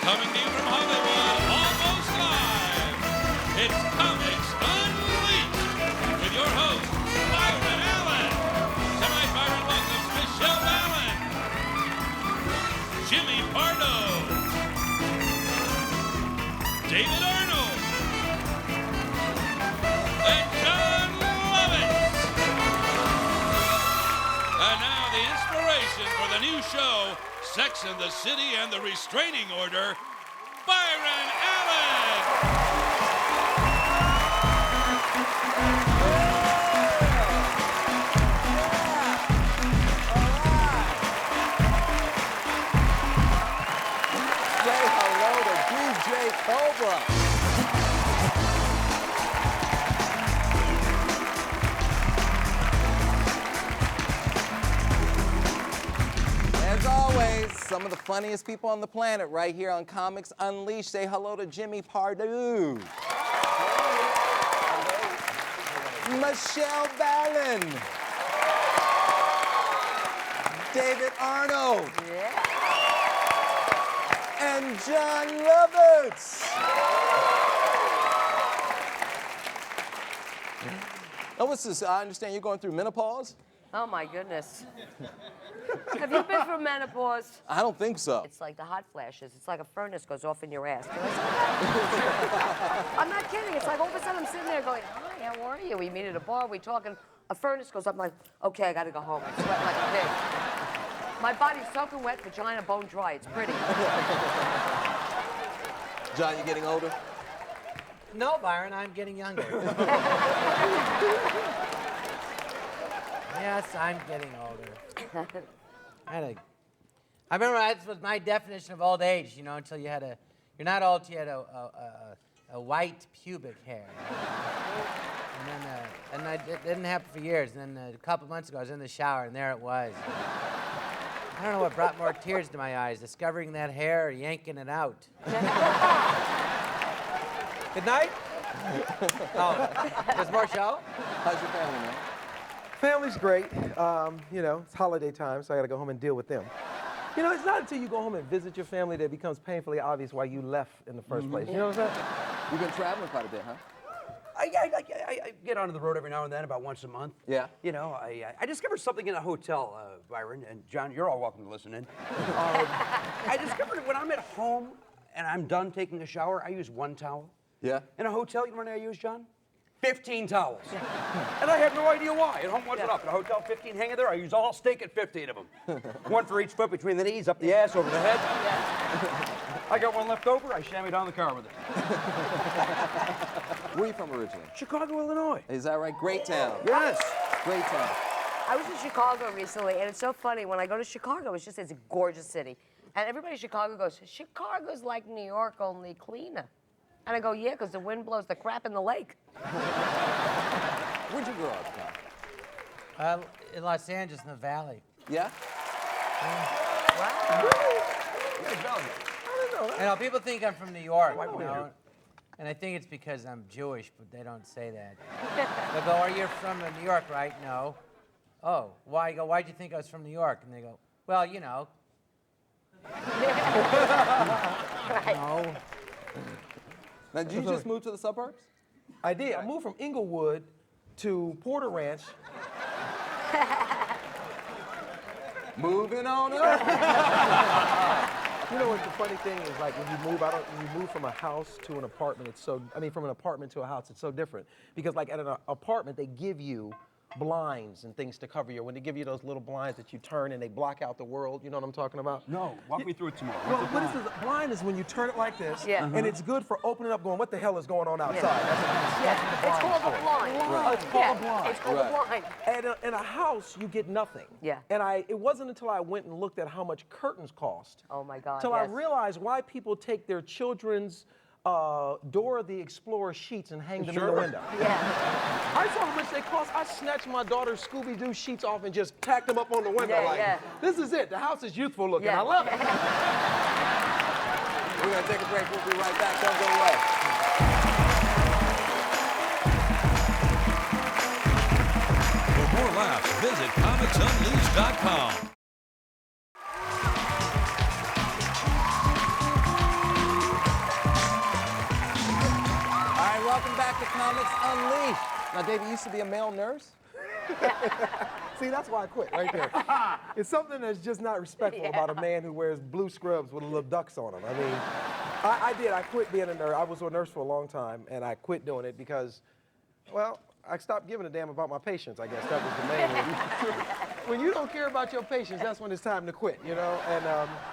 Coming to you from Hollywood, almost live, it's Comics Unleashed with your host, Byron Allen. Tonight, Byron welcomes Michele Balan, Jimmy Padro, David Arnold, and Jon Lovitz. And now the inspiration for the new show, Sex and the City and the Restraining Order, Byron Allen. Say hello to DJ Cobra. As always, some of the funniest people on the planet right here on Comics Unleashed. Say hello to Jimmy Padro. Michele Balan. David Arnold. And Jon Lovitz. Now, what's this? I understand you're going through menopause? Oh my goodness. Have you been through menopause? I don't think so. It's like the hot flashes. It's like a furnace goes off in your ass. I'm not kidding. It's like all of a sudden I'm sitting there going, hi, how are you? We meet at a bar, we talking. A furnace goes up. I'm like, okay, I gotta go home. I'm sweating like a pig. My body's soaking wet, vagina bone dry. It's pretty. John, you getting older? No, Byron, I'm getting younger. Yes, I'm getting older. I remember that was my definition of old age, you know, until you had you're not old till you had a white pubic hair. And then, it didn't happen for years. And then a couple months ago, I was in the shower, and there it was. I don't know what brought more tears to my eyes, discovering that hair or yanking it out. Good night? Oh, there's more show? How's your family, man? Family's great. You know, it's holiday time, so I gotta go home and deal with them. You know, it's not until you go home and visit your family that it becomes painfully obvious why you left in the first place. You know what I'm saying? You've been traveling quite a bit, huh? I get onto the road every now and then, about once a month. Yeah. You know, I discovered something in a hotel, Byron, and John, you're all welcome to listen in. I discovered when I'm at home and I'm done taking a shower, I use one towel. Yeah. In a hotel, you know what I use, John? 15 towels. And I have no idea why. At home, what's it up? At a hotel, 15 hanging there, I use all stake at 15 of them. One for each foot between the knees, up the ass, over the head. I got one left over, I chamois down the car with it. Where are you from originally? Chicago, Illinois. Is that right? Great town. Yes. Great town. I was in Chicago recently, and it's so funny. When I go to Chicago, it's a gorgeous city. And everybody in Chicago goes, Chicago's like New York, only cleaner. And I go, yeah, because the wind blows the crap in the lake. Where'd you grow up, John? In Los Angeles, in the Valley. Yeah? Wow. You know, people think I'm from New York, you know, and I think it's because I'm Jewish, but they don't say that. They go, "Are you from New York, right?" No. Oh, why? I go, "Why'd you think I was from New York?" And they go, "Well, you know." Right. No. Now, did you just move to the suburbs? I did. I moved from Inglewood to Porter Ranch. Moving on up. You know what the funny thing is, like when you move from a house to an apartment, from an apartment to a house, it's so different. Because like at an apartment, they give you blinds and things to cover you. When they give you those little blinds that you turn and they block out the world, you know what I'm talking about? No, walk me through it tomorrow. Well, what is a blind is when you turn it like this, Yeah. and it's good for opening up going, what the hell is going on outside? Yeah. It's called a blind. Right. It's called a blind. It's called a blind. And in a house, you get nothing. Yeah. And it wasn't until I went and looked at how much curtains cost. Oh my God. Till I realized why people take their children's Dora the Explorer sheets and hang them in the window. Yeah. I saw how much they cost. I snatched my daughter's Scooby-Doo sheets off and just tacked them up on the window. This is it. The house is youthful looking. I love it. We're going to take a break. We'll be right back. Don't go away. For more laughs, visit comicsunleashed.com. Comics Unleashed. Now, Dave, you used to be a male nurse? See, that's why I quit right there. It's something that's just not respectful about a man who wears blue scrubs with little ducks on them. I mean, I did. I quit being a nurse. I was a nurse for a long time, and I quit doing it because, well, I stopped giving a damn about my patients, I guess. That was the main reason. When you don't care about your patients, that's when it's time to quit, you know? And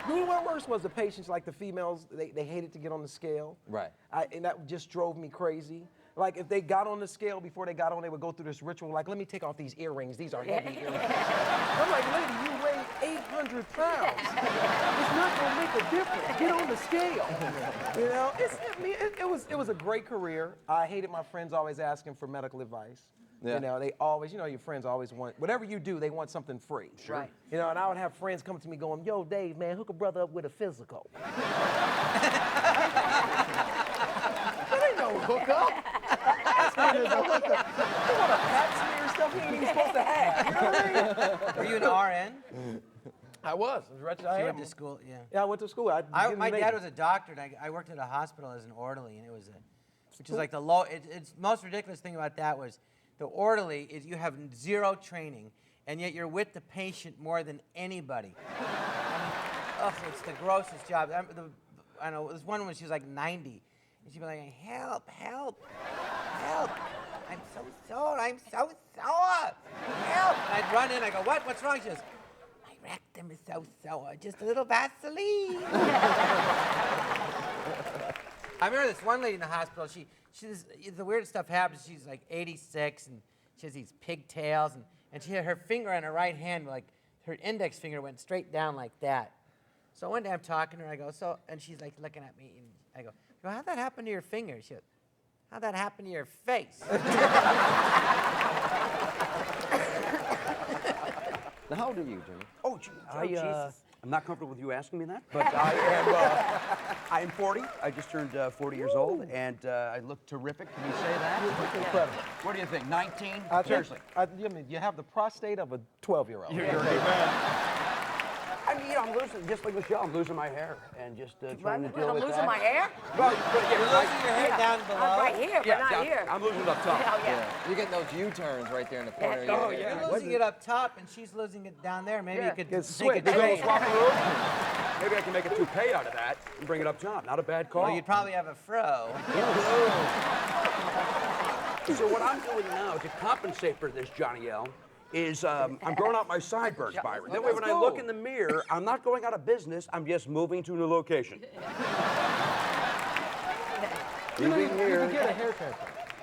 you know what worse was the patients, like the females, they hated to get on the scale. Right. And that just drove me crazy. Like, if they got on the scale, before they got on, they would go through this ritual, like, let me take off these earrings. These are heavy earrings. I'm like, lady, you weigh 800 pounds. It's not going to make a difference. Get on the scale. You know, it was a great career. I hated my friends always asking for medical advice. Yeah. You know, they always, you know, your friends always want, whatever you do, they want something free. Sure. Right. You know, and I would have friends come to me going, yo, Dave, man, hook a brother up with a physical. That ain't no hookup. That's what it is, a hookup. You want a pap smear stuff you ain't even supposed to have. You know what I mean? Were you an RN? I was wretched. I You am. went to school, yeah. Yeah, I went to school. My dad was a doctor, and I worked at a hospital as an orderly, and it was which is like the low. It's most ridiculous thing about that was the orderly is you have zero training, and yet you're with the patient more than anybody. I mean, ugh, it's the grossest job. I know this one when she was like 90, and she'd be like, help, help, help. I'm so sore, I'm so sore. Help. And I'd run in, I go, what? What's wrong? She goes, my rectum is so sore, just a little Vaseline. I remember this one lady in the hospital, she's the weirdest stuff happens. She's like 86, and she has these pigtails, and she had her finger on her right hand, like her index finger went straight down like that. So one day I'm talking to her, I go, and she's like looking at me, and I go, how'd that happen to your finger? She goes, how'd that happen to your face? Now, how old are you, Jimmy? Oh, Jesus. I'm not comfortable with you asking me that, but I am 40. I just turned 40 years old, and I look terrific. Can you say that? Incredible. What do you think, 19? I think- Seriously. I mean, you have the prostate of a 12-year-old. You're a good man. I mean, I'm losing, just like Michelle, I'm losing my hair and just trying to deal I'm with losing that. my hair? Well, You're losing your hair down below. I'm right here, but not down- here. I'm losing it up top. Oh, yeah. You're getting those U-turns right there in the corner. Yeah. of Oh, your hair. You're losing it up top, and she's losing it down there. Maybe you could It's make a switch. trade. Maybe I can make a toupee out of that and bring it up top. Not a bad call. Well, you'd probably have a fro. So what I'm doing now to compensate for this, Johnny L, is I'm growing out my sideburns, Byron. That way when I look in the mirror, I'm not going out of business, I'm just moving to a new location. You know, you Moving could here. get a haircut.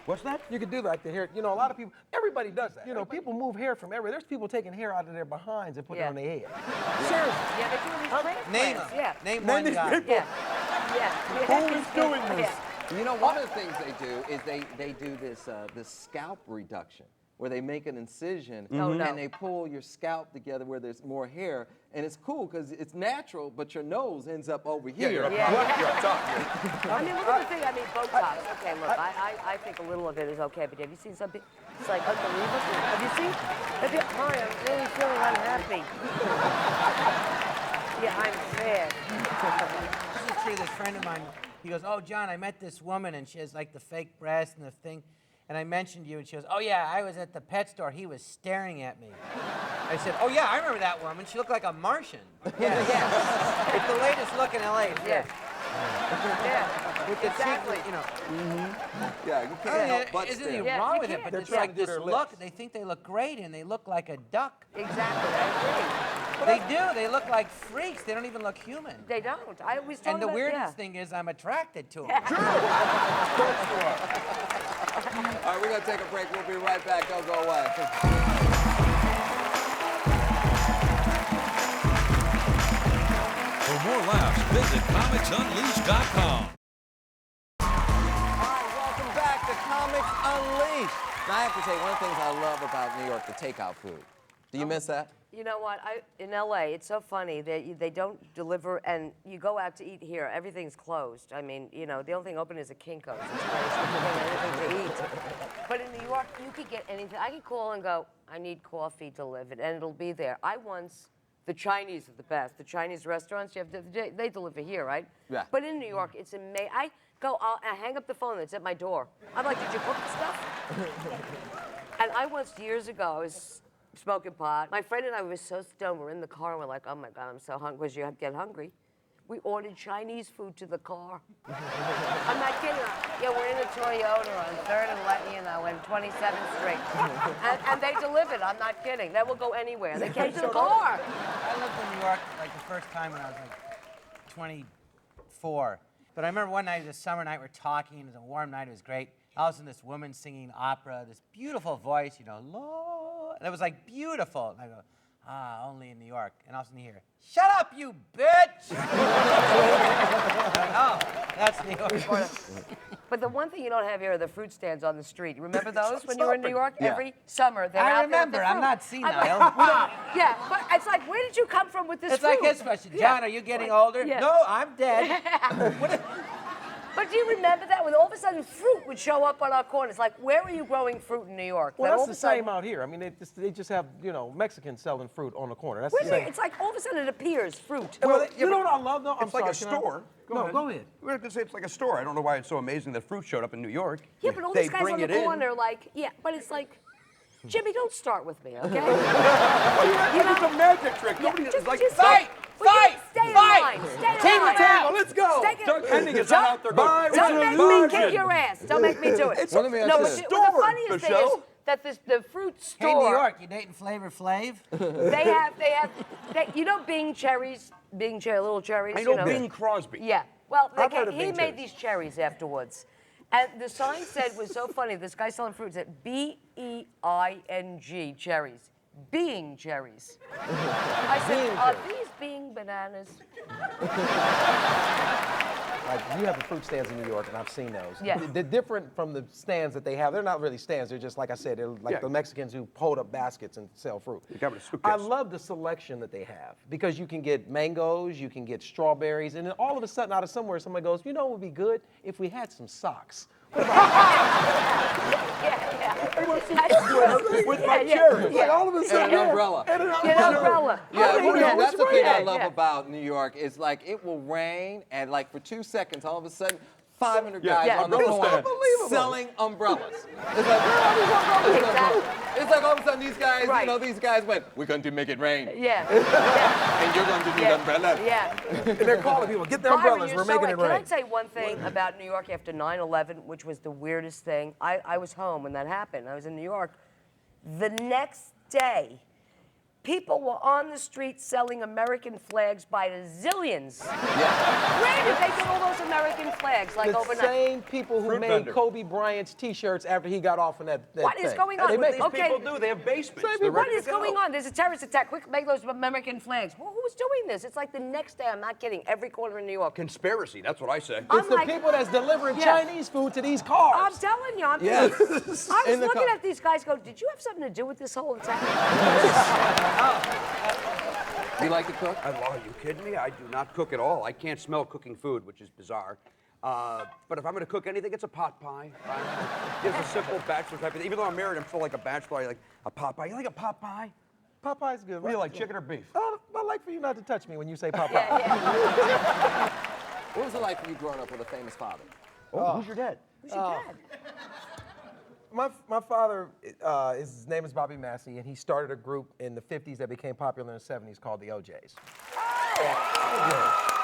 What's that? You could do like the hair. You know, a lot of people, everybody does that. You know, people move hair from everywhere. There's people taking hair out of their behinds and putting it on their head. Seriously. Yeah, they're doing these transplants. Name them. Yeah. Name one guy. Yeah. Yeah. Who is doing this? You know, one of the things they do is they do this scalp reduction, where they make an incision and they pull your scalp together where there's more hair, and it's cool because it's natural, but your nose ends up over here. You're up Yeah. top. You're up top. I mean, look at the thing. I mean, Botox. Okay, look, I think a little of it is okay, but have you seen something? It's like unbelievable. Have you seen? Hi, I'm really feeling unhappy. Yeah, I'm sad. This is true. This friend of mine, he goes, oh, John, I met this woman, and she has like the fake breast and the thing. And I mentioned you, and she goes, oh, yeah, I was at the pet store. He was staring at me. I said, oh, yeah, I remember that woman. She looked like a Martian. Yeah, yeah. It's the latest look in L.A. Yeah. Yeah. With the Exactly. cheek, you know. Yeah, you I can't mean, help but isn't anything stare. Yeah, wrong you with it, can't. but They're it's trying like to do this their look. lips. They think they look great, and they look like a duck. Exactly. I They do. They look like freaks. They don't even look human. agree. They don't. I was talking And the about, weirdest thing is I'm attracted to them. All right, we're going to take a break. We'll be right back. Don't go away. For more laughs, visit comicsunleashed.com. All right, welcome back to Comics Unleashed. Now, I have to say, one of the things I love about New York, the takeout food. Do you miss that? You know what? In LA, it's so funny that they don't deliver, and you go out to eat here, everything's closed. I mean, you know, the only thing open is a Kinko's. It's crazy. You can't get anything to eat. But in New York, you could get anything. I could call and go, I need coffee delivered, and it'll be there. I once The Chinese are the best. The Chinese restaurants, they deliver here, right? Yeah. But in New York, it's amazing. I hang up the phone that's at my door. I'm like, did you cook the stuff? And I once, years ago, I was smoking pot. My friend and I were so stoned. We're in the car, and we're like, oh my God, I'm so hungry. Because you get hungry. We ordered Chinese food to the car. I'm not kidding. Yeah, we're in a Toyota on 3rd and 27th Street. and they delivered. I'm not kidding. They will go anywhere. They came to the car. I lived in New York like the first time when I was like 24. But I remember one night, it was a summer night, we're talking, it was a warm night, it was great. All of a sudden, this woman singing opera, this beautiful voice, you know, Lord. And it was like beautiful. And I go, only in New York. And all of a sudden you hear, shut up, you bitch! Like, oh, that's New York. But the one thing you don't have here are the fruit stands on the street. You remember those when you were in New York? Yeah. Every summer, they're I out there with remember, the I'm fruit. not senile. Yeah, but it's like, where did you come from with this It's fruit? like this question, John, are you getting older? Yeah. No, I'm dead. But do you remember that? When all of a sudden fruit would show up on our corners. Like, where are you growing fruit in New York? Well, Then all that's of the a sudden- same out here. I mean, they just have, you know, Mexicans selling fruit on the corner. That's Wait the a same. minute, it's like all of a sudden it appears fruit. Well, yeah, you know but what I love, though? I'm It's like a sorry, can I- store. No, go ahead. We're going to say it's like a store. I don't know why it's so amazing that fruit showed up in New York. Yeah, but all They these guys bring on it the in. corner, like, yeah, but it's like, Jimmy, don't start with me, okay? It's a magic trick. Yeah, Nobody just- like just- Fight! Well, Fight! Stay in Fight! line. Stay in Team line. attack! Let's go. Stay in- Doug Henning is Don't- out there going, Don't make me kick your ass. Don't make me do it. It's Well, let me ask No, you but this. the funniest thing is Michelle. that the fruit store. Hey, New York, you dating Flavor Flav? You know Bing cherries? Bing cherry, little cherries? I you know Bing Crosby. Yeah. Well, I've heard of he Bing made cherries. these cherries afterwards. And the sign said, was so funny, this guy selling fruit said, B-E-I-N-G, cherries. Being cherries. I said, are these being bananas? Like, you have the fruit stands in New York, and I've seen those. Yeah. They're different from the stands that they have. They're not really stands. They're just, like I said, they're like the Mexicans who hold up baskets and sell fruit. You got it, suitcase. I love the selection that they have because you can get mangoes, you can get strawberries, and then all of a sudden, out of somewhere, somebody goes, you know what would be good if we had some socks. With my cherries. Like, all of a sudden, And an umbrella. And an Get an umbrella. Yeah, Oh, well, yeah. that's the thing I Yeah, love yeah. about New York is like it will rain and like for 2 seconds, all of a sudden, 500 guys Yeah. on the Umbrella corner stand. selling umbrellas. It's like, where are these umbrellas come Exactly. from? It's like all of a sudden these guys, Right. you know, these guys went, we're going to make it rain. Yeah. Yeah. And you're going to need Yeah. umbrellas. Yeah. And they're calling people, get the Byron, umbrellas, you're we're so making right. it Can I rain. say one thing about New York after 9/11, which was the weirdest thing? I was home when that happened. I was in New York. The next day, people were on the street selling American flags by the zillions. Yeah. Where did they get all those American flags, like The overnight? same people who Fruit made vendor. Kobe Bryant's T-shirts after he got off in that What thing. is going on? They What make- these These Okay. people do. They have basements. Same They're people. What ready is to go. going on? There's a terrorist attack. Quick, make those American flags. Well, who's doing this? It's like the next day, I'm not kidding, every corner in New York. Conspiracy. That's what I say. I'm It's the like- people that's delivering Yeah. Chinese food to these cars. I'm telling you, I Yes. was In the looking car. at these guys go, did you have something to do with this whole attack? You like to cook? Are you kidding me? I do not cook at all. I can't smell cooking food, which is bizarre. But if I'm going to cook anything, it's a pot pie. It's a simple bachelor type of thing. Even though I'm married, I'm still like a bachelor. I like a pot pie. You like a pot pie? Popeye's good. What do you like, chicken or beef? I'd like for you not to touch me when you say Popeye. Yeah, yeah. What was it like for you growing up with a famous father? Oh, who's your dad? Who's your dad? My father, his name is Bobby Massey, and he started a group in the 50s that became popular in the 70s called the OJs.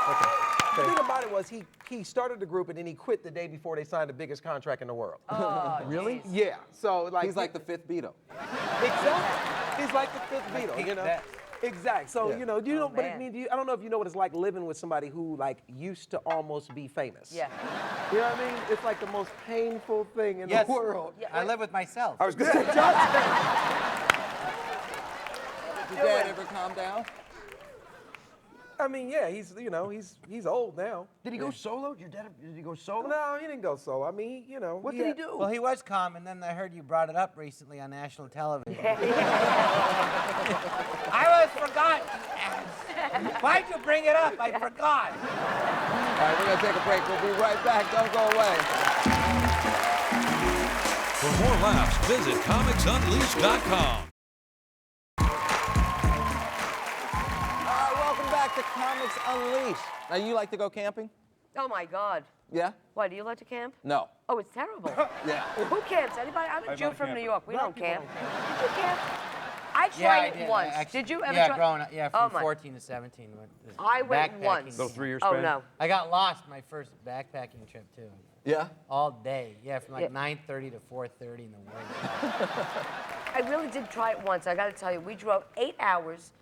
Okay. The thing about it was he started the group and then he quit the day before they signed the biggest contract in the world. Oh, Really? geez. Yeah. So like He's like the fifth Beatle. Exactly. He's like the fifth Beatle, you know. Best. Exactly. So Yeah. you know, Oh, but man. I don't know if you know what it's like living with somebody who like used to almost be famous. Yeah. You know what I mean? It's like the most painful thing in Yes. the world. Yeah, I live with myself. I was going to say, Did your dad ever calm down? I mean, yeah, he's old now. did he go solo? Your dad, did he go solo? No, he didn't go solo. I mean, you know. What did he do? Well, he was calm, and then I heard you brought it up recently on national television. I was forgotten. Why'd you bring it up? I forgot. All right, we're going to take a break. We'll be right back. Don't go away. For more laughs, visit comicsunleashed.com. back to Comics Unleashed. Now, you like to go camping? Oh my God. Yeah? Why, do you like to camp? No. Oh, it's terrible. Yeah. Who camps? Anybody? I'm a Jew from New York. We don't camp. Did you camp? I tried Yeah, I it did. once. Actually, Did you ever yeah, try? growing up, yeah, Oh, from my. 14 to 17. I went Backpacking. once. Little 3 years Oh, span? no. I got lost my first backpacking trip, too. Yeah? All day. Yeah, from like Yeah. 9:30 to 4:30 in the morning. I really did try it once. I got to tell you, we drove 8 hours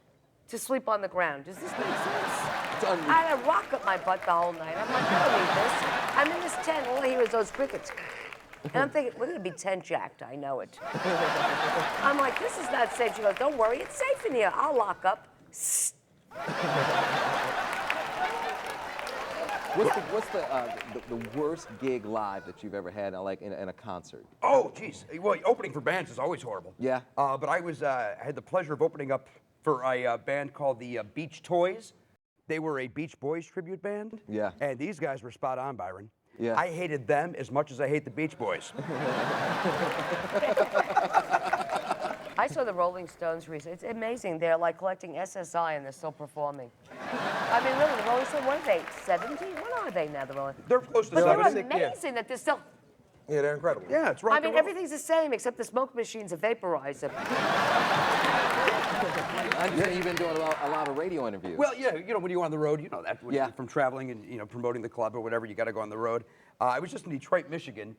to sleep on the ground. Does this make sense? It's unreal. I had a rock up my butt the whole night. I'm like, I don't need this. I'm in this tent. All I hear is those crickets. And I'm thinking, we're going to be tent jacked. I know it. I'm like, this is not safe. She goes, don't worry. It's safe in here. I'll lock up. What's the worst gig live that you've ever had, like in a concert? Oh, geez. Well, opening for bands is always horrible. Yeah. But I had the pleasure of opening up for a band called the Beach Toys. They were a Beach Boys tribute band. Yeah. And these guys were spot on, Byron. Yeah. I hated them as much as I hate the Beach Boys. I saw the Rolling Stones recently. It's amazing. They're like collecting SSI and they're still performing. I mean, really, the Rolling Stones, what are they, 70? What are they now, the Rolling? They're close to But they're 70. amazing that they're still... Yeah, they're incredible. Yeah, it's rock I and mean, roll. everything's the same except the smoke machine's a vaporizer. I understand you've been doing a lot of radio interviews. Well, yeah, you know, when you're on the road, you know that. When Yeah. you're from traveling and, you know, promoting the club or whatever, you got to go on the road. I was just in Detroit, Michigan,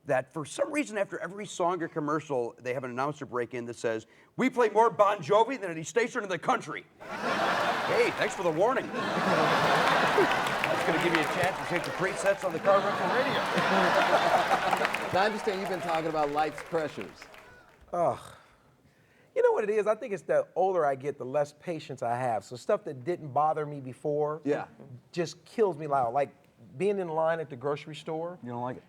that for some reason after every song or commercial, they have an announcer break in that says, we play more Bon Jovi than any station in the country. Hey, thanks for the warning. That's going to give you a chance to take the presets on the car rental radio. Now, I understand you've been talking about life's pressures. Ugh. You know what it is? I think it's the older I get, the less patience I have. So stuff that didn't bother me before Yeah. just kills me loud. Like being in line at the grocery store. You don't like it?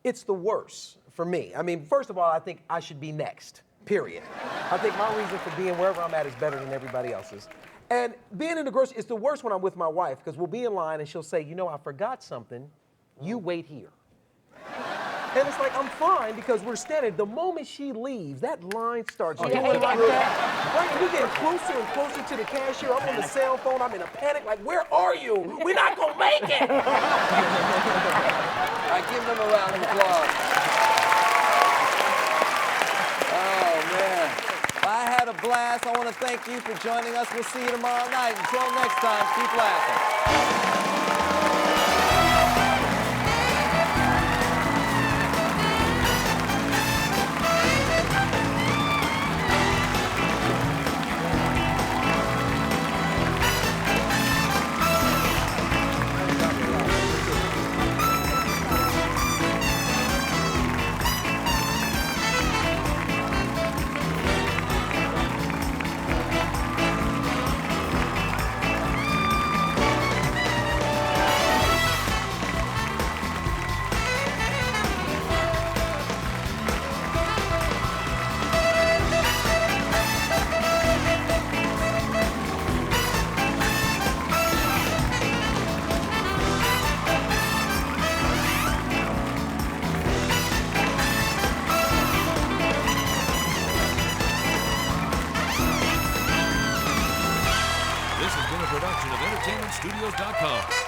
It's the worst for me. I mean, first of all, I think I should be next, period. I think my reason for being wherever I'm at is better than everybody else's. And being in the grocery, it's the worst when I'm with my wife, because we'll be in line and she'll say, you know, I forgot something, you wait here. And it's like, I'm fine because we're standing. The moment she leaves, that line starts going like that. Right? And we're getting closer and closer to the cashier. I'm on the cell phone. I'm in a panic. Like, where are you? We're not going to make it. All right, give them a round of applause. Oh, man. I had a blast. I want to thank you for joining us. We'll see you tomorrow night. Until next time, keep laughing. This has been a production of EntertainmentStudios.com.